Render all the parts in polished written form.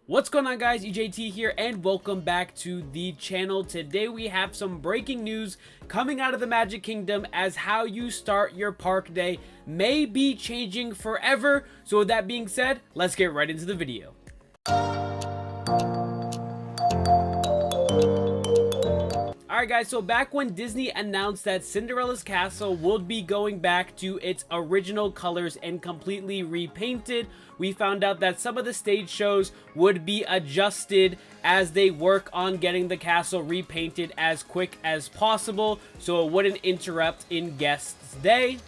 What's going on, guys? EJT here and welcome back to the channel. Today we have some breaking news coming out of the Magic Kingdom as how you start your park day may be changing forever. So with that being said, let's get right into the video. Alright guys, so back when Disney announced that Cinderella's castle would be going back to its original colors and completely repainted, we found out that some of the stage shows would be adjusted as they work on getting the castle repainted as quick as possible so it wouldn't interrupt in guests' day.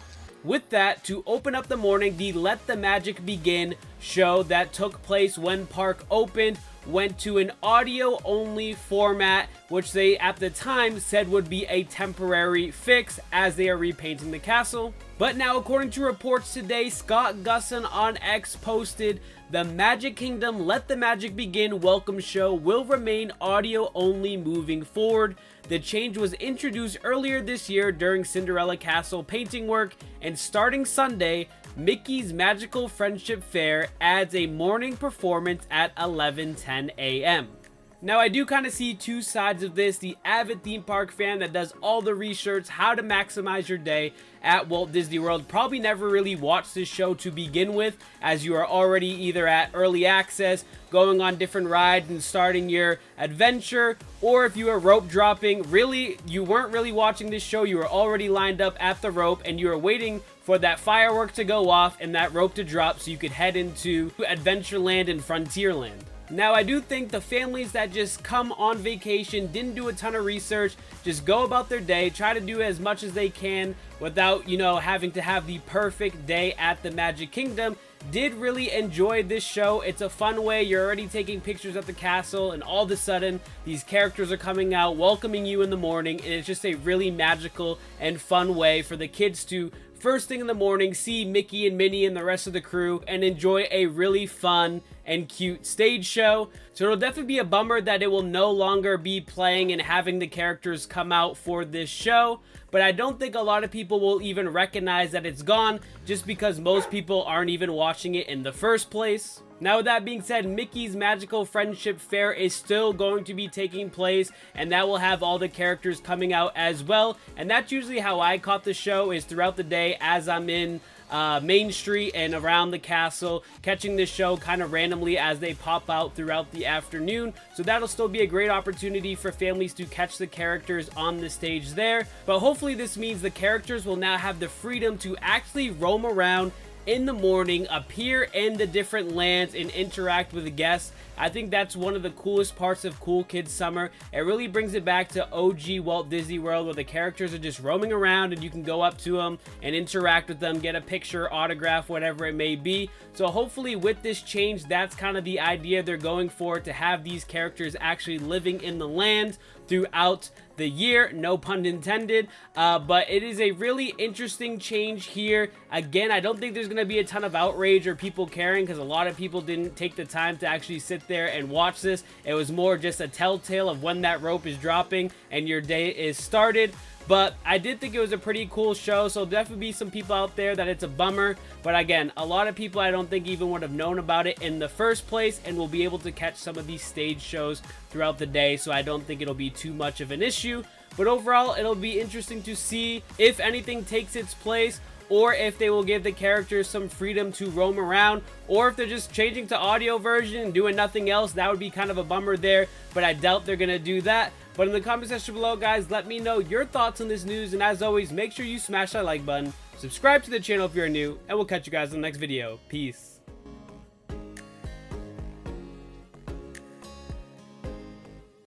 With that, to open up the morning, the Let the Magic Begin show that took place when park opened went to an audio-only format, which they at the time said would be a temporary fix as they are repainting the castle. But now, according to reports today, Scott Gusson on X posted, the Magic Kingdom Let the Magic Begin welcome show will remain audio-only moving forward. The change was introduced earlier this year during Cinderella Castle painting work, and starting Sunday, Mickey's Magical Friendship Fair adds a morning performance at 11:10 a.m. Now, I do kind of see two sides of this. The avid theme park fan that does all the research how to maximize your day at Walt Disney World probably never really watched this show to begin with, as you are already either at early access, going on different rides and starting your adventure, or if you were rope dropping, really you weren't really watching this show, you were already lined up at the rope and you were waiting for that firework to go off and that rope to drop so you could head into Adventureland and Frontierland. Now, I do think the families that just come on vacation, didn't do a ton of research, just go about their day, try to do as much as they can without, having to have the perfect day at the Magic Kingdom, did really enjoy this show. It's a fun way. You're already taking pictures at the castle and all of a sudden these characters are coming out welcoming you in the morning, and it's just a really magical and fun way for the kids to first thing in the morning see Mickey and Minnie and the rest of the crew and enjoy a really fun and cute stage show. So it'll definitely be a bummer that it will no longer be playing and having the characters come out for this show, but I don't think a lot of people will even recognize that it's gone just because most people aren't even watching it in the first place. Now, with that being said, Mickey's Magical Friendship Fair is still going to be taking place, and that will have all the characters coming out as well. And that's usually how I caught the show, is throughout the day as I'm in Main Street and around the castle, catching this show kind of randomly as they pop out throughout the afternoon. So that'll still be a great opportunity for families to catch the characters on the stage there. But hopefully this means the characters will now have the freedom to actually roam around in the morning, appear in the different lands and interact with the guests. I think that's one of the coolest parts of Cool Kids Summer. It really brings it back to OG Walt Disney World, where the characters are just roaming around and you can go up to them and interact with them, get a picture, autograph, whatever it may be. So hopefully with this change, that's kind of the idea they're going for, to have these characters actually living in the land throughout the year, no pun intended. But it is a really interesting change here. Again, I don't think there's going to be a ton of outrage or people caring, because a lot of people didn't take the time to actually sit there and watch this. It was more just a telltale of when that rope is dropping and your day is started. But I did think it was a pretty cool show, so definitely be some people out there that it's a bummer. But again, a lot of people I don't think even would have known about it in the first place and will be able to catch some of these stage shows throughout the day, so I don't think it'll be too much of an issue. But overall, it'll be interesting to see if anything takes its place, or if they will give the characters some freedom to roam around, or if they're just changing to audio version and doing nothing else. That would be kind of a bummer there, but I doubt they're gonna do that. But in the comment section below, guys, let me know your thoughts on this news, and as always, make sure you smash that like button, subscribe to the channel if you're new, and we'll catch you guys in the next video. Peace.